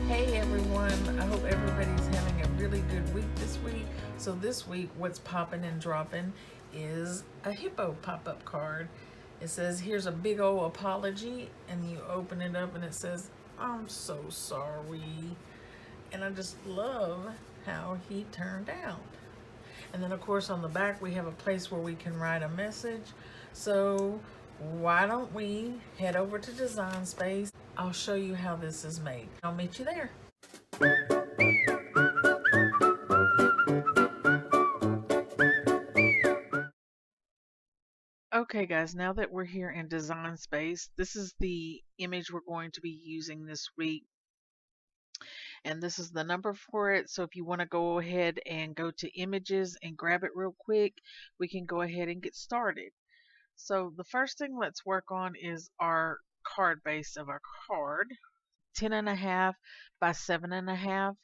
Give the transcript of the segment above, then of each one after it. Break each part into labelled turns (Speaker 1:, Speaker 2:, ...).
Speaker 1: Hey everyone, I hope everybody's having a really good week this week. So this week what's popping and dropping is a Hippo Pop Up Card. It says here's a big old apology, and you open it up and it says I'm so sorry. And I just love how he turned out. And then of course on the back we have a place where we can write a message. So why don't we head over to Design Space? I'll show you how this is made. I'll meet you there. Okay guys, now that we're here in Design Space, this is the image we're going to be using this week. And this is the number for it. So if you want to go ahead and go to images and grab it real quick, we can go ahead and get started. So the first thing let's work on is our card base of our card, 10.5 by 7.5.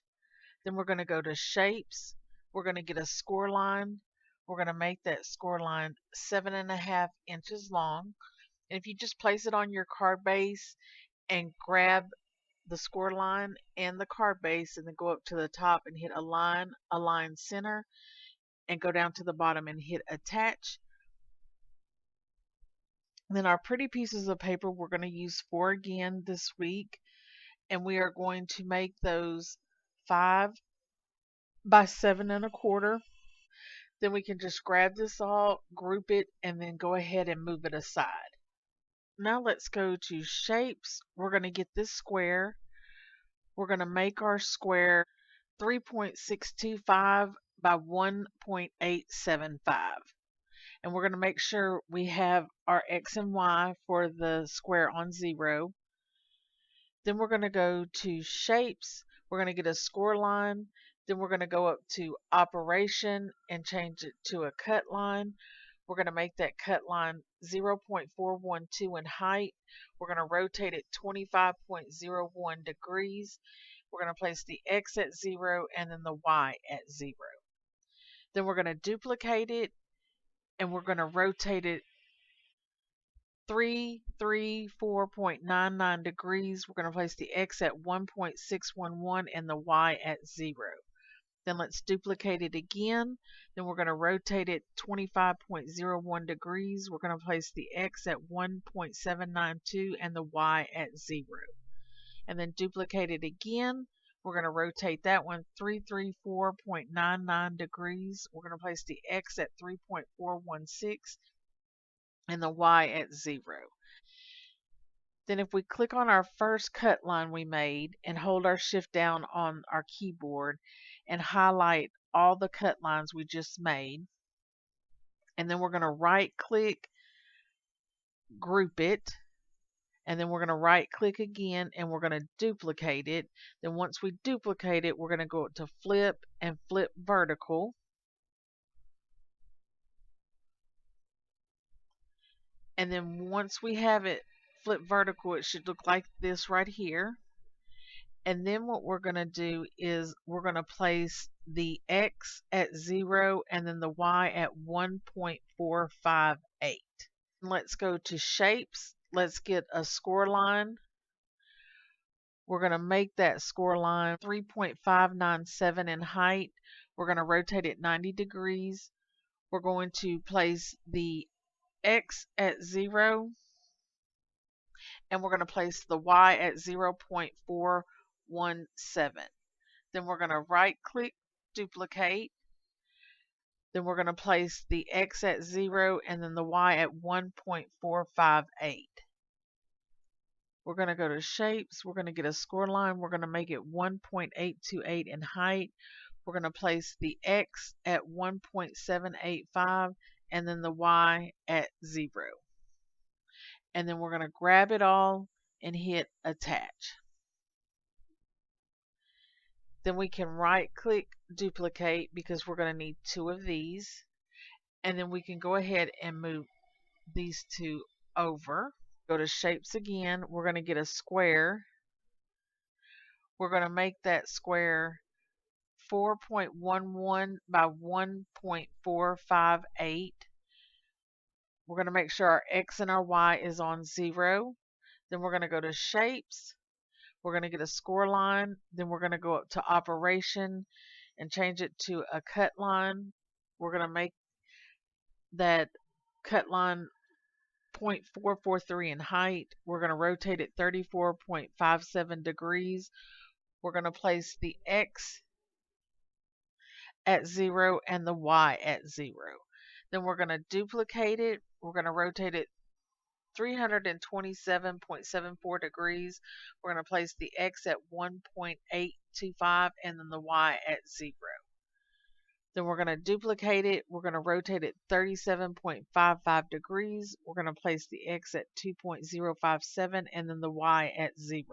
Speaker 1: Then we're going to go to shapes. We're going to get a score line. We're going to make that score line 7.5 inches long. And if you just place it on your card base and grab the score line and the card base and then go up to the top and hit align center, and go down to the bottom and hit attach. And then our pretty pieces of paper we're going to use 4 again this week, and we are going to make those 5 by 7.25. Then we can just grab this all, group it, and then go ahead and move it aside. Now let's go to shapes. We're going to get this square. We're going to make our square 3.625 by 1.875. And we're going to make sure we have our X and Y for the square on 0. Then we're going to go to shapes. We're going to get a score line. Then we're going to go up to operation and change it to a cut line. We're going to make that cut line 0.412 in height. We're going to rotate it 25.01 degrees. We're going to place the X at 0 and then the Y at 0. Then we're going to duplicate it and we're going to rotate it 334.99 degrees. We're going to place the X at 1.611 and the Y at 0. Then let's duplicate it again. Then we're going to rotate it 25.01 degrees. We're going to place the X at 1.792 and the Y at 0. And then duplicate it again. We're going to rotate that one 334.99 degrees. We're going to place the X at 3.416 and the Y at 0. Then if we click on our first cut line we made and hold our shift down on our keyboard and highlight all the cut lines we just made, and then we're going to right click, group it, and then we're going to right click again and we're going to duplicate it. Then once we duplicate it, we're going to go to flip and flip vertical. And then once we have it flip vertical, it should look like this right here. And then what we're going to do is we're going to place the X at 0 and then the Y at 1.458. Let's go to shapes. Let's get a score line. We're going to make that score line 3.597 in height. We're going to rotate it 90 degrees. We're going to place the X at 0 and we're going to place the Y at 0.417. Then we're going to right click, duplicate. Then we're going to place the X at 0 and then the Y at 1.458. We're going to go to shapes. We're going to get a score line. We're going to make it 1.828 in height. We're going to place the X at 1.785 and then the Y at 0. And then we're going to grab it all and hit attach. Then we can right click, duplicate, because we're going to need 2 of these. And then we can go ahead and move these 2 over. Go to shapes again. We're going to get a square. We're going to make that square 4.11 by 1.458. We're going to make sure our X and our Y is on 0. Then we're going to go to shapes. We're going to get a score line. Then we're going to go up to operation and change it to a cut line. We're going to make that cut line 0.443 in height. We're going to rotate it 34.57 degrees. We're going to place the X at 0 and the Y at 0. Then we're going to duplicate it. We're going to rotate it 327.74 degrees. We're going to place the X at 1.825 and then the Y at 0. Then we're going to duplicate it. We're going to rotate it 37.55 degrees. We're going to place the X at 2.057 and then the Y at 0.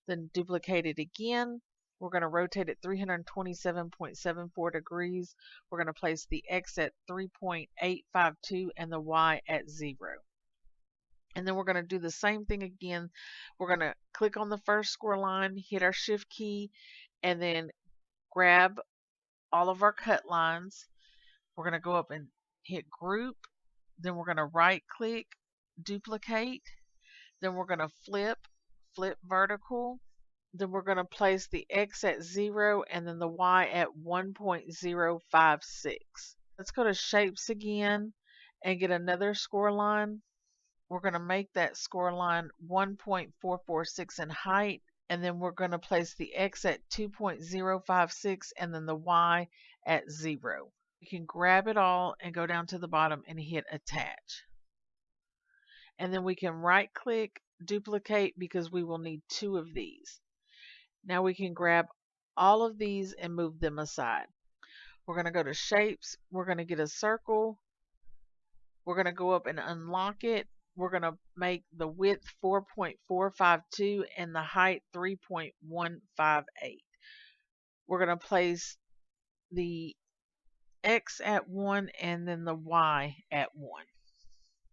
Speaker 1: Then duplicate it again. We're going to rotate it 327.74 degrees. We're going to place the X at 3.852 and the Y at 0. And then we're going to do the same thing again. We're going to click on the first score line, hit our shift key, and then grab all of our cut lines. We're going to go up and hit group. Then we're going to right click, duplicate. Then we're going to flip vertical. Then we're going to place the X at 0 and then the Y at 1.056. Let's go to shapes again and get another score line. We're going to make that score line 1.446 in height, and then we're going to place the X at 2.056 and then the Y at 0. You can grab it all and go down to the bottom and hit attach. And then we can right click, duplicate, because we will need 2 of these. Now we can grab all of these and move them aside. We're going to go to shapes. We're going to get a circle. We're going to go up and unlock it. We're going to make the width 4.452 and the height 3.158. We're going to place the X at 1 and then the Y at 1.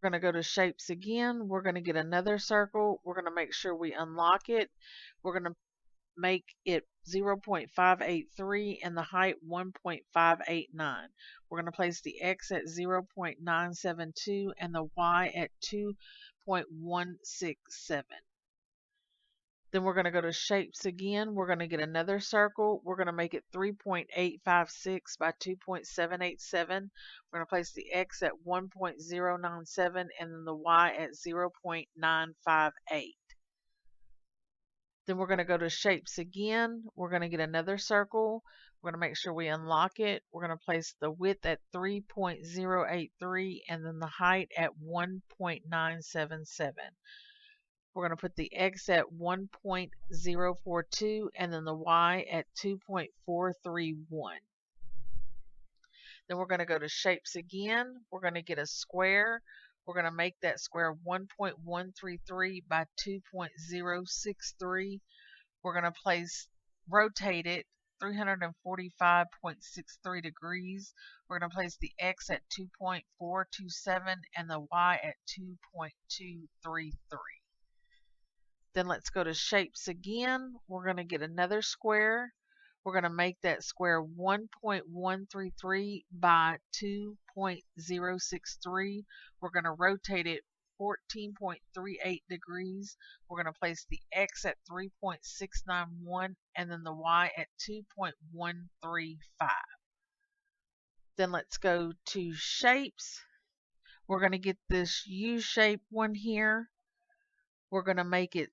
Speaker 1: We're going to go to shapes again. We're going to get another circle. We're going to make sure we unlock it. We're going to make it 0.583 and the height 1.589. We're going to place the X at 0.972 and the Y at 2.167. Then we're going to go to shapes again. We're going to get another circle. We're going to make it 3.856 by 2.787. We're going to place the X at 1.097 and then the Y at 0.958. Then we're going to go to shapes again. We're going to get another circle. We're going to make sure we unlock it. We're going to place the width at 3.083 and then the height at 1.977. We're going to put the X at 1.042 and then the Y at 2.431. Then we're going to go to shapes again. We're going to get a square. We're going to make that square 1.133 by 2.063. We're going to rotate it 345.63 degrees. We're going to place the X at 2.427 and the Y at 2.233. Then let's go to shapes again. We're going to get another square. We're going to make that square 1.133 by 2.063. We're going to rotate it 14.38 degrees. We're going to place the X at 3.691 and then the Y at 2.135. Then let's go to shapes. We're going to get this U-shaped one here. We're going to make it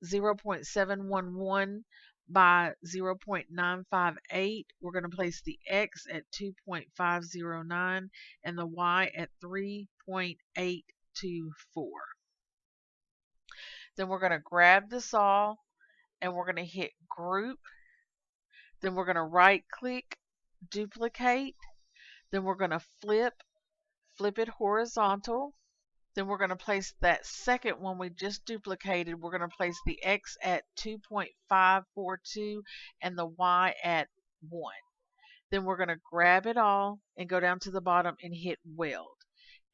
Speaker 1: 0.711 by 0.958. We're going to place the X at 2.509 and the Y at 3.824. Then we're going to grab this all and we're going to hit group. Then we're going to right click, duplicate. Then we're going to flip it horizontal. Then we're going to place that second one we just duplicated. We're going to place the X at 2.542 and the Y at 1. Then we're going to grab it all and go down to the bottom and hit weld.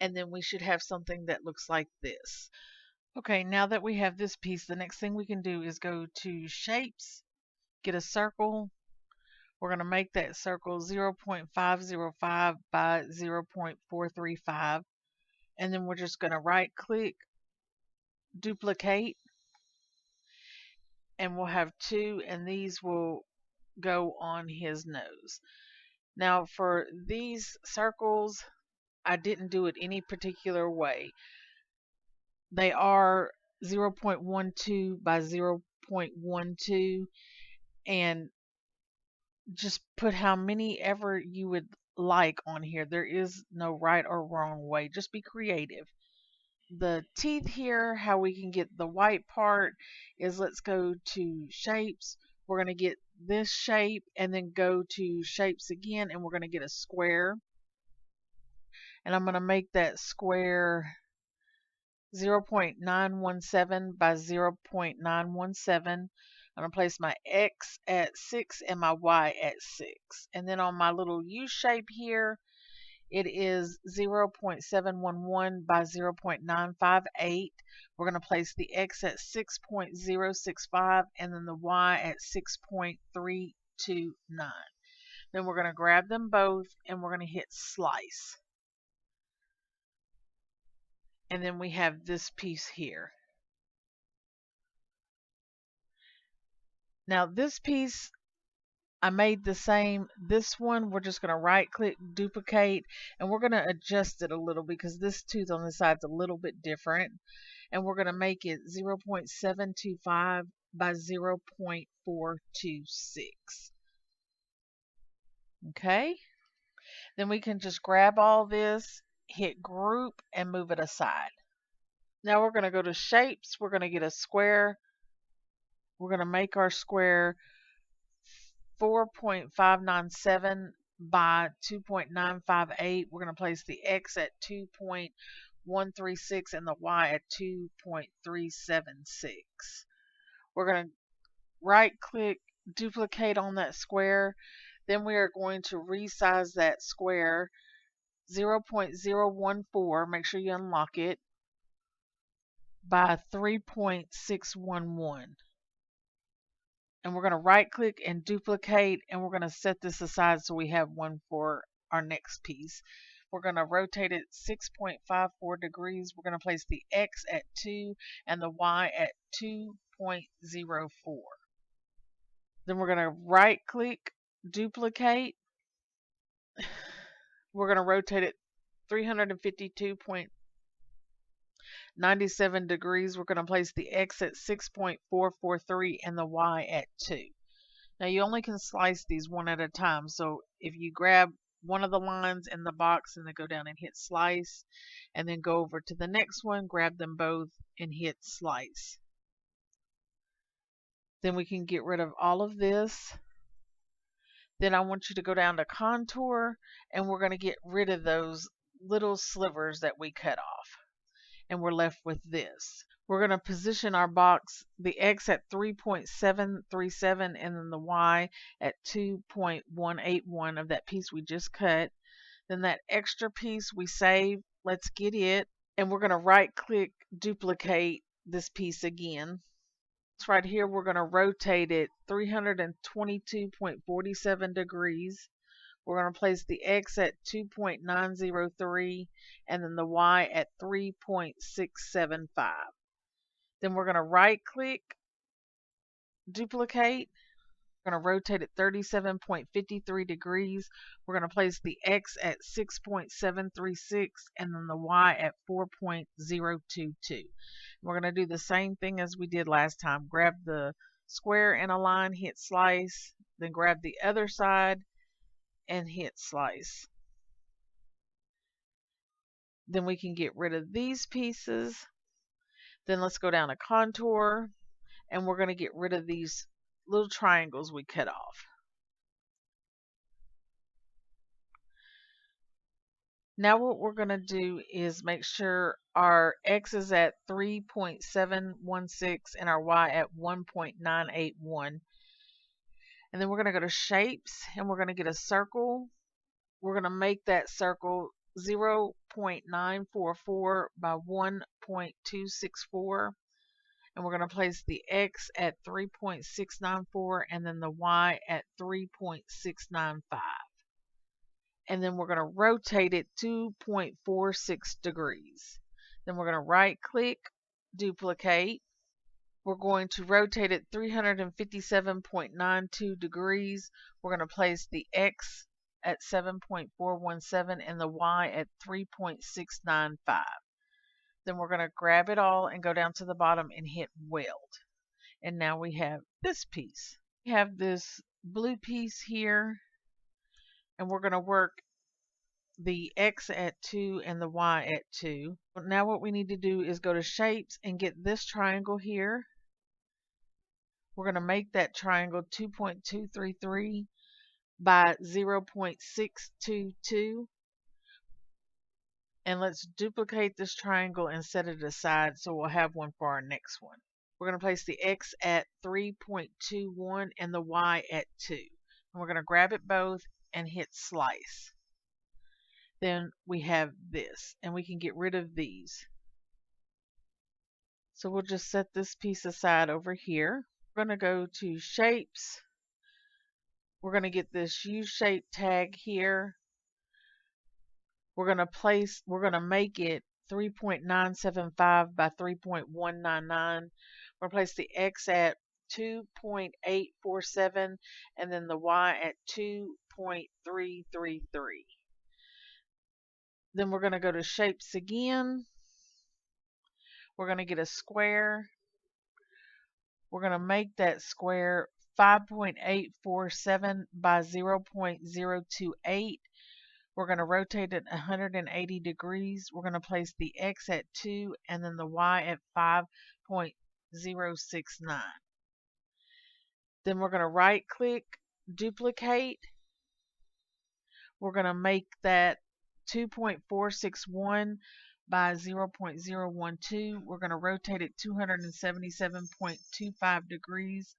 Speaker 1: And then we should have something that looks like this. Okay, now that we have this piece, the next thing we can do is go to shapes, get a circle. We're going to make that circle 0.505 by 0.435. And then we're just going to right click, duplicate. and we'll have 2, and these will go on his nose. Now for these circles, I didn't do it any particular way. They are 0.12 by 0.12, and just put how many ever you would like on here. There is no right or wrong way. Just be creative. The teeth here, how we can get the white part is, let's go to shapes. We're going to get this shape and then go to shapes again, and we're going to get a square. And I'm going to make that square 0.917 by 0.917. I'm going to place my X at 6 and my Y at 6. And then on my little U shape here, it is 0.711 by 0.958. We're going to place the X at 6.065 and then the Y at 6.329. Then we're going to grab them both and we're going to hit slice. And then we have this piece here. Now this piece I made the same. This one we're just going to right click, duplicate, and we're going to adjust it a little because this tooth on the side is a little bit different. And we're going to make it 0.725 by 0.426. Okay. Then we can just grab all this, hit group, and move it aside. Now we're going to go to shapes. We're going to get a square. We're going to make our square 4.597 by 2.958. We're going to place the X at 2.136 and the Y at 2.376. We're going to right click, duplicate on that square. Then we are going to resize that square 0.014, make sure you unlock it, by 3.611. And we're going to right click and duplicate, and we're going to set this aside so we have one for our next piece. We're going to rotate it 6.54 degrees. We're going to place the X at 2 and the Y at 2.04. Then we're going to right click, duplicate. We're going to rotate it 352.97 degrees. We're going to place the X at 6.443 and the Y at 2. Now you only can slice these one at a time. So if you grab one of the lines in the box and then go down and hit slice, and then go over to the next one, grab them both and hit slice. Then we can get rid of all of this. Then I want you to go down to contour, and we're going to get rid of those little slivers that we cut off. And we're left with this. We're going to position our box, the X at 3.737 and then the Y at 2.181 of that piece we just cut. Then that extra piece we saved, let's get it. And we're going to right click, duplicate this piece again. So right here we're going to rotate it 322.47 degrees. We're going to place the X at 2.903 and then the Y at 3.675. Then we're going to right click, duplicate. We're going to rotate it 37.53 degrees. We're going to place the X at 6.736 and then the Y at 4.022. We're going to do the same thing as we did last time. Grab the square in a line, hit slice, then grab the other side and hit slice. Then we can get rid of these pieces. Then let's go down to contour, and we're going to get rid of these little triangles we cut off. Now what we're going to do is make sure our X is at 3.716 and our Y at 1.981. And then we're going to go to shapes, and we're going to get a circle. We're going to make that circle 0.944 by 1.264. And we're going to place the X at 3.694 and then the Y at 3.695. And then we're going to rotate it 2.46 degrees. Then we're going to right click, duplicate. We're going to rotate it 357.92 degrees. We're going to place the X at 7.417 and the Y at 3.695. Then we're going to grab it all and go down to the bottom and hit weld. And now we have this piece. We have this blue piece here, and we're going to work the X at 2 and the Y at 2. Now what we need to do is go to shapes and get this triangle here. We're going to make that triangle 2.233 by 0.622. And let's duplicate this triangle and set it aside so we'll have one for our next one. We're going to place the X at 3.21 and the Y at 2. And we're going to grab it both and hit slice. Then we have this, and we can get rid of these. So we'll just set this piece aside over here. We're going to go to shapes. We're going to get this U-shape tag here. We're going to make it 3.975 by 3.199. We're going to place the X at 2.847 and then the Y at 2.333. Then we're going to go to shapes again. We're going to get a square. We're going to make that square 5.847 by 0.028. We're going to rotate it 180 degrees. We're going to place the X at 2 and then the Y at 5.069. Then we're going to right click, duplicate. We're going to make that 2.461 by 0.012. We're going to rotate it 277.25 degrees.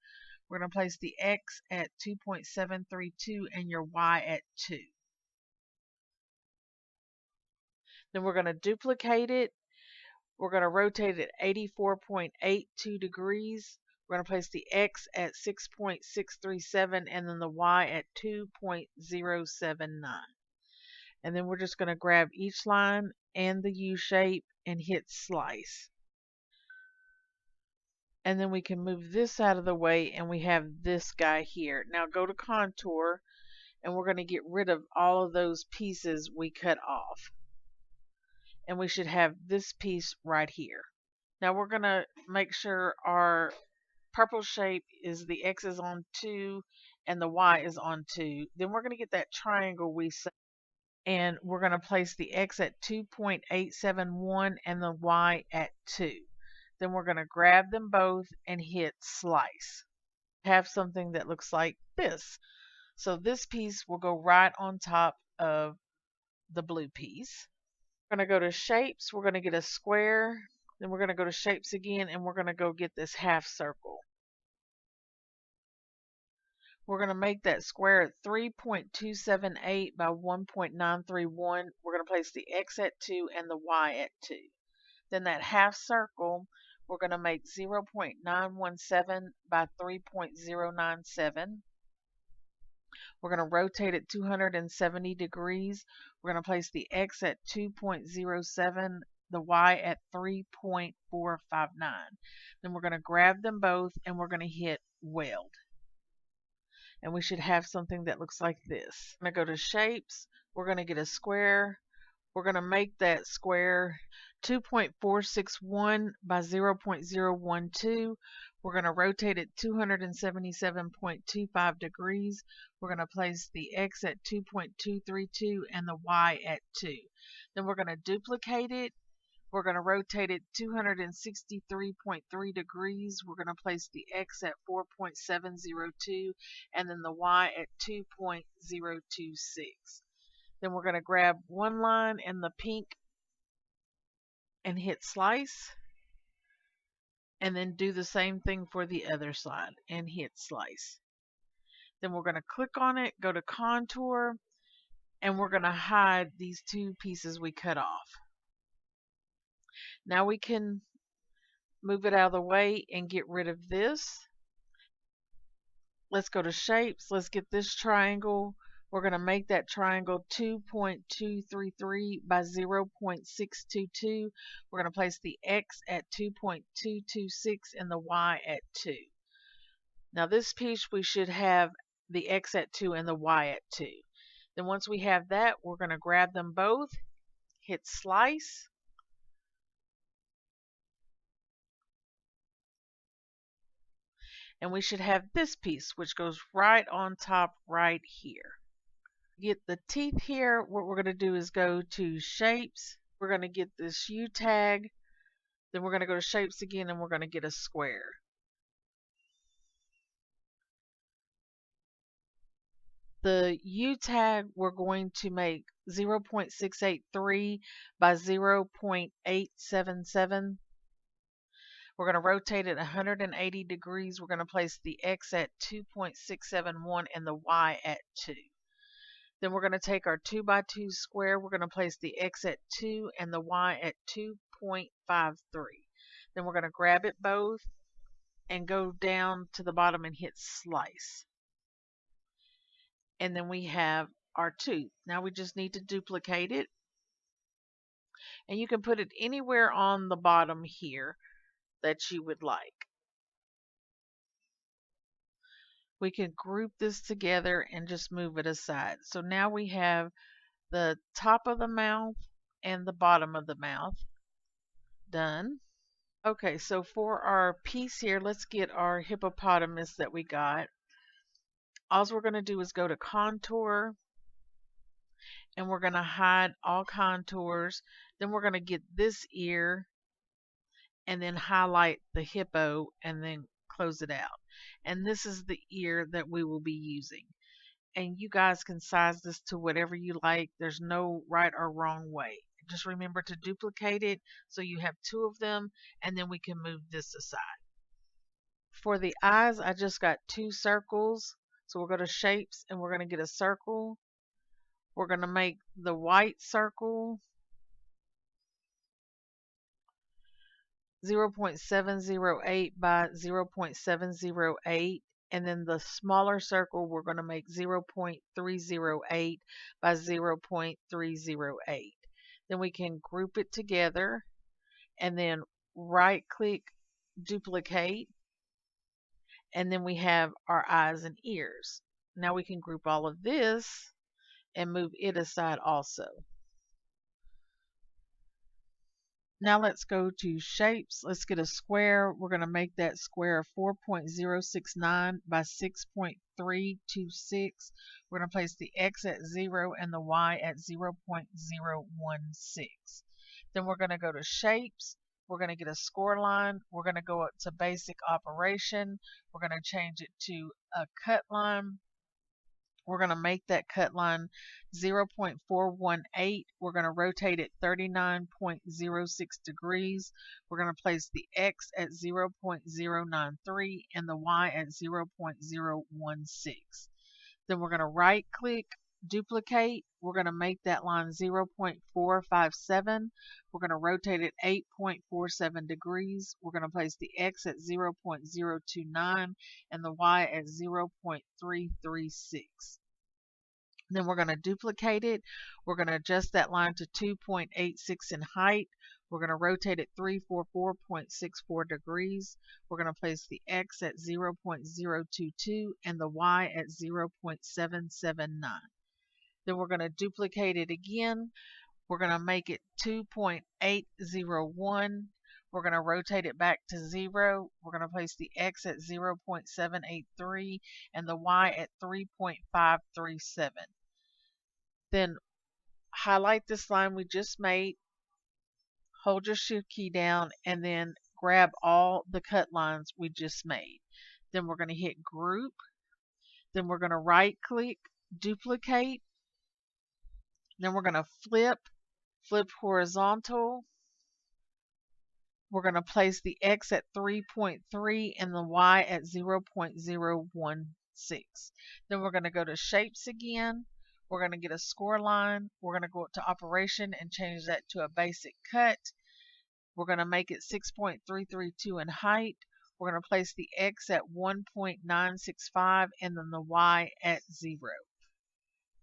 Speaker 1: We're going to place the X at 2.732 and your Y at 2. Then we're going to duplicate it. We're going to rotate it 84.82 degrees. We're going to place the X at 6.637 and then the Y at 2.079. And then we're just going to grab each line and the U shape and hit slice. And then we can move this out of the way and we have this guy here. Now go to contour and we're going to get rid of all of those pieces we cut off. And we should have this piece right here. Now we're going to make sure our purple shape is the X is on 2 and the Y is on 2. Then we're going to get that triangle we set. And we're going to place the X at 2.871 and the Y at 2. Then we're going to grab them both and hit slice. Have something that looks like this. So this piece will go right on top of the blue piece. We're going to go to shapes. We're going to get a square. Then we're going to go to shapes again and we're going to go get this half circle. We're going to make that square at 3.278 by 1.931. We're going to place the X at 2 and the Y at 2. Then that half circle, we're going to make 0.917 by 3.097. We're going to rotate it 270 degrees. We're going to place the X at 2.07, the Y at 3.459. Then we're going to grab them both and we're going to hit weld. And we should have something that looks like this. I'm going to go to shapes. We're going to get a square. We're going to make that square 2.461 by 0.012. We're going to rotate it 277.25 degrees. We're going to place the X at 2.232 and the Y at 2. Then we're going to duplicate it. We're going to rotate it 263.3 degrees. We're going to place the X at 4.702 and then the Y at 2.026. Then we're going to grab one line in the pink and hit slice. And then do the same thing for the other side and hit slice. Then we're going to click on it, go to contour, and we're going to hide these two pieces we cut off. Now we can move it out of the way and get rid of this. Let's go to shapes. Let's get this triangle. We're going to make that triangle 2.233 by 0.622. We're going to place the X at 2.226 and the Y at 2. Now this piece we should have the X at 2 and the Y at 2. Then once we have that, we're going to grab them both, hit slice, and we should have this piece which goes right on top right here. Get the teeth here, what we're going to do is go to shapes. We're going to get this U tag, then we're going to go to shapes again and we're going to get a square. The U tag we're going to make 0.683 by 0.877. We're going to rotate it 180 degrees. We're going to place the X at 2.671 and the Y at 2. Then we're going to take our 2 by 2 square. We're going to place the X at 2 and the Y at 2.53. Then we're going to grab it both and go down to the bottom and hit slice. And then we have our tooth. Now we just need to duplicate it. And you can put it anywhere on the bottom here that you would like. We can group this together and just move it aside. So now we have the top of the mouth and the bottom of the mouth done. Okay, so for our piece here, let's get our hippopotamus that we got. All we're going to do is go to contour and we're going to hide all contours. Then we're going to get this ear and then highlight the hippo and then close it out. And this is the ear that we will be using. And you guys can size this to whatever you like. There's no right or wrong way. Just remember to duplicate it so you have 2 of them, and then we can move this aside. For the eyes, I just got 2 circles. So we'll go to shapes and we're going to get a circle. We're going to make the white circle 0.708 by 0.708, and then the smaller circle we're going to make 0.308 by 0.308. Then we can group it together and then right click, duplicate, and then we have our eyes and ears. Now we can group all of this and move it aside also. Now let's go to shapes. Let's get a square. We're going to make that square 4.069 by 6.326. We're going to place the X at 0 and the Y at 0.016. Then we're going to go to shapes. We're going to get a score line. We're going to go up to basic operation. We're going to change it to a cut line. We're going to make that cut line 0.418. We're going to rotate it 39.06 degrees. We're going to place the X at 0.093 and the Y at 0.016. Then we're going to right click, duplicate. We're going to make that line 0.457. We're going to rotate it 8.47 degrees. We're going to place the X at 0.029 and the Y at 0.336. Then we're going to duplicate it. We're going to adjust that line to 2.86 in height. We're going to rotate it 344.64 degrees. We're going to place the X at 0.022 and the Y at 0.779. Then we're going to duplicate it again. We're going to make it 2.801. We're going to rotate it back to 0. We're going to place the X at 0.783 and the Y at 3.537. Then highlight this line we just made, hold your shift key down, and then grab all the cut lines we just made. Then we're going to hit group. Then we're going to right click, duplicate. Then we're going to flip horizontal. We're going to place the X at 3.3 and the Y at 0.016. Then we're going to go to shapes again. We're going to get a score line. We're going to go up to operation and change that to a basic cut. We're going to make it 6.332 in height. We're going to place the X at 1.965 and then the Y at 0.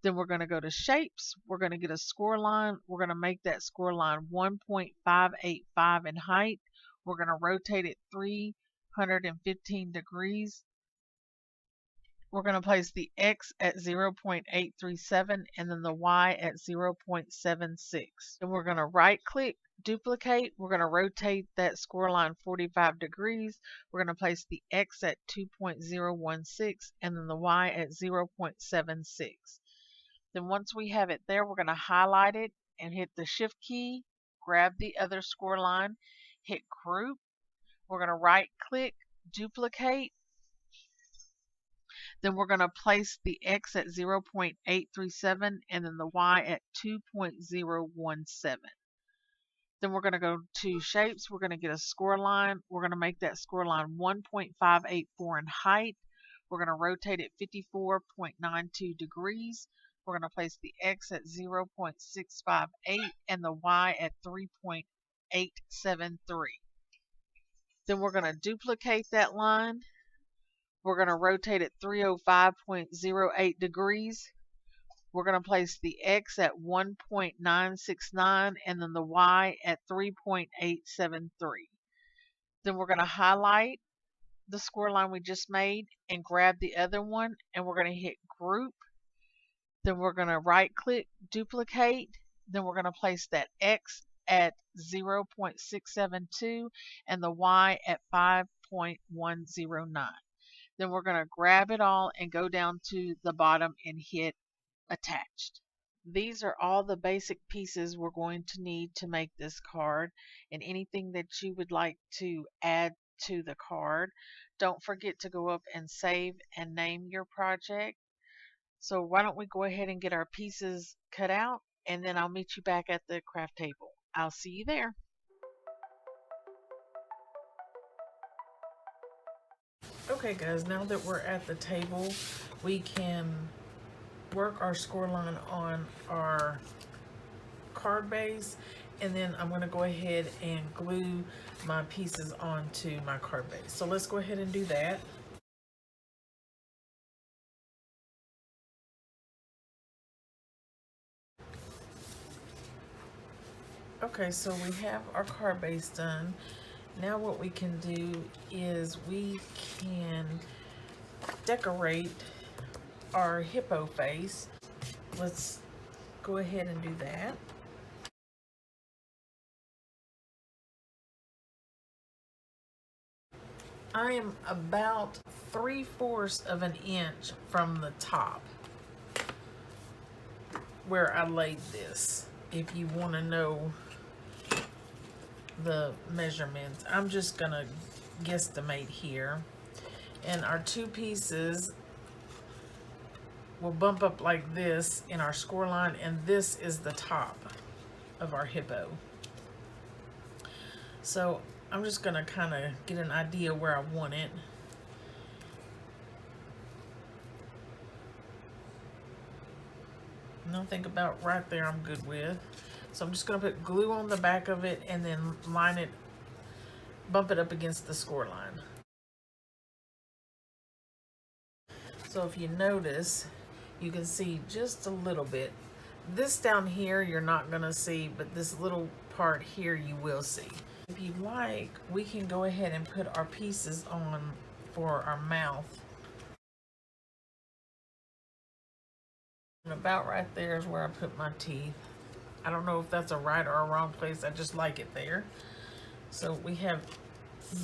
Speaker 1: Then we're going to go to shapes. We're going to get a score line. We're going to make that score line 1.585 in height. We're going to rotate it 315 degrees. We're going to place the X at 0.837 and then the Y at 0.76. Then we're going to right click, duplicate. We're going to rotate that score line 45 degrees. We're going to place the X at 2.016 and then the Y at 0.76. Then once we have it there, we're going to highlight it and hit the Shift key, grab the other score line, hit Group. We're going to right click, duplicate. Then we're going to place the X at 0.837 and then the Y at 2.017. Then we're going to go to shapes. We're going to get a score line. We're going to make that score line 1.584 in height. We're going to rotate it 54.92 degrees. We're going to place the X at 0.658 and the Y at 3.873. Then we're going to duplicate that line. We're going to rotate it 305.08 degrees. We're going to place the X at 1.969 and then the Y at 3.873. Then we're going to highlight the score line we just made and grab the other one, and we're going to hit Group. Then we're going to right click, duplicate. Then we're going to place that X at 0.672 and the Y at 5.109. Then we're going to grab it all and go down to the bottom and hit Attached. These are all the basic pieces we're going to need to make this card, and anything that you would like to add to the card. Don't forget to go up and save and name your project. So why don't we go ahead and get our pieces cut out, and then I'll meet you back at the craft table. I'll see you there. Okay guys, now that we're at the table, we can work our score line on our card base, and then I'm going to go ahead and glue my pieces onto my card base. So let's go ahead and do that. Okay, so we have our card base done. Now what we can do is we can decorate our hippo face. Let's go ahead and do that. I am about 3/4 of an inch from the top where I laid this. If you want to know the measurements, I'm just gonna guesstimate here, and our two pieces will bump up like this in our score line, and this is the top of our hippo. So I'm just gonna kind of get an idea where I want it. And I think about right there I'm good with. So I'm just going to put glue on the back of it and then line it, bump it up against the score line. So if you notice, you can see just a little bit. This down here you're not going to see, but this little part here you will see. If you like, we can go ahead and put our pieces on for our mouth. And about right there is where I put my teeth. I don't know if that's a right or a wrong place. I just like it there. So we have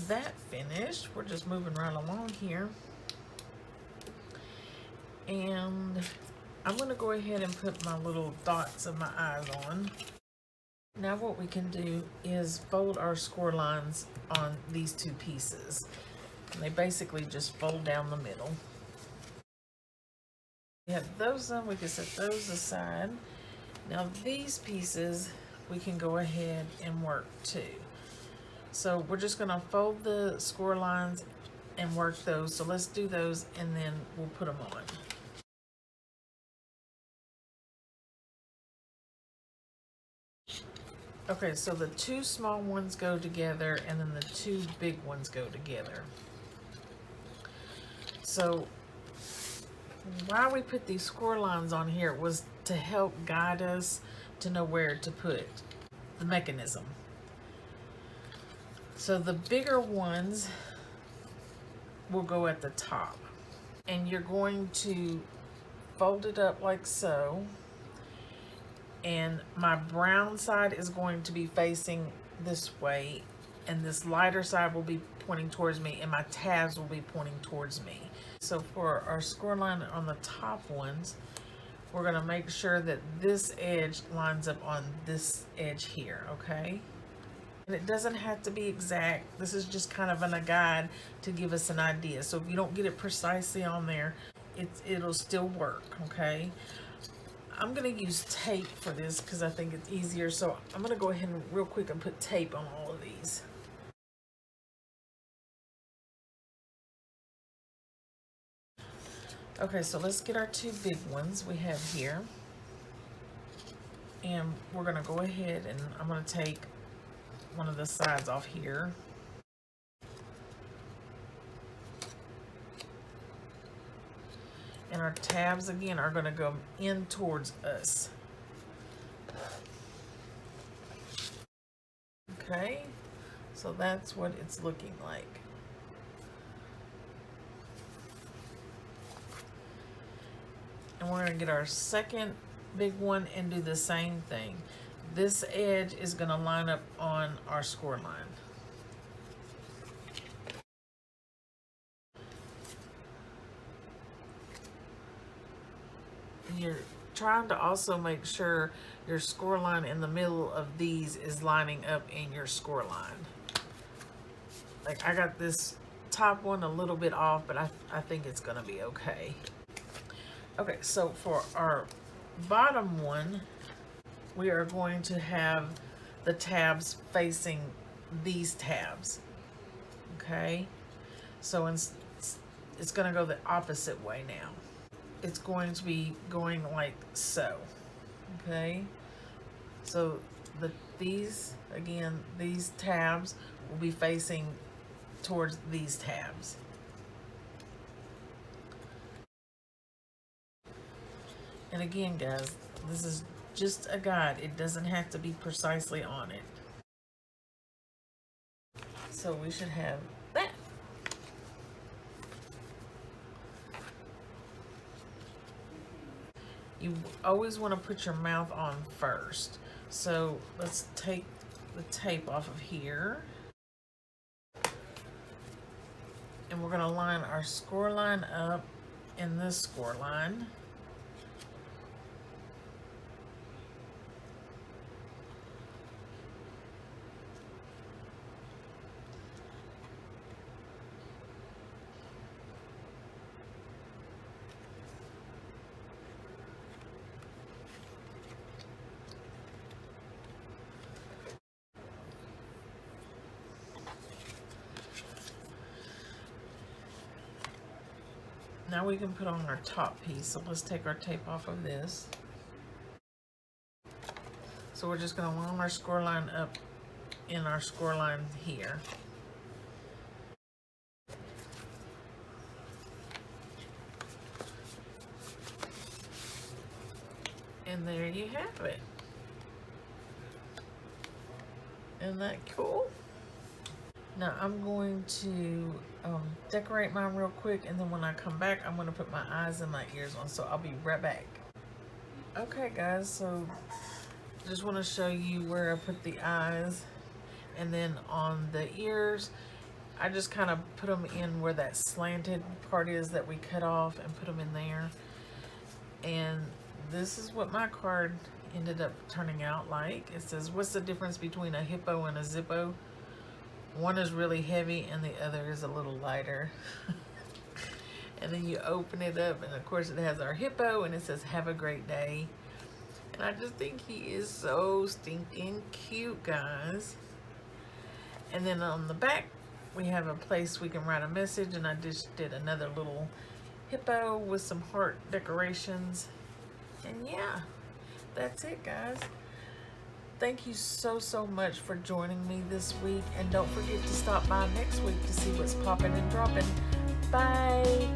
Speaker 1: that finished. We're just moving right along here. And I'm going to go ahead and put my little dots of my eyes on. Now what we can do is fold our score lines on these two pieces. And they basically just fold down the middle. We have those done. We can set those aside. Now these pieces we can go ahead and work too. So we're just going to fold the score lines and work those. So let's do those and then we'll put them on. Okay, so the two small ones go together and then the two big ones go together. So why we put these score lines on here was to help guide us to know where to put the mechanism. So the bigger ones will go at the top, and you're going to fold it up like so, and my brown side is going to be facing this way, and this lighter side will be pointing towards me, and my tabs will be pointing towards me. So for our score line on the top ones, we're going to make sure that this edge lines up on this edge here, okay? And it doesn't have to be exact. This is just kind of a guide to give us an idea. So if you don't get it precisely on there, it'll still work, okay? I'm going to use tape for this because I think it's easier. So I'm going to go ahead and real quick and put tape on all of these. Okay, so let's get our two big ones we have here. And we're going to go ahead and I'm going to take one of the sides off here. And our tabs again are going to go in towards us. Okay, so that's what it's looking like. And we're going to get our second big one and do the same thing. This edge is going to line up on our score line. You're trying to also make sure your score line in the middle of these is lining up in your score line. Like I got this top one a little bit off, but I think it's going to be okay. Okay, so for our bottom one, we are going to have the tabs facing these tabs. Okay, so it's going to go the opposite way now. It's going to be going like so. Okay, so these tabs will be facing towards these tabs. And again, guys, this is just a guide. It doesn't have to be precisely on it. So we should have that. You always want to put your mouth on first. So let's take the tape off of here. And we're going to line our score line up in this score line. Now we can put on our top piece. So let's take our tape off of this. So we're just going to line our score line up in our score line here. And there you have it. Isn't that cool? Now I'm going to decorate mine real quick, and then when I come back, I'm going to put my eyes and my ears on, so I'll be right back. Okay guys, so just want to show you where I put the eyes, and then on the ears, I just kind of put them in where that slanted part is that we cut off and put them in there. And this is what my card ended up turning out like. It says, what's the difference between a hippo and a zippo? One is really heavy and the other is a little lighter. And then you open it up, and of course it has our hippo, and it says, have a great day. And I just think he is so stinking cute, guys. And then on the back, we have a place we can write a message, and I just did another little hippo with some heart decorations. And yeah, that's it, guys. Thank you so much for joining me this week, and don't forget to stop by next week to see what's popping and dropping. Bye.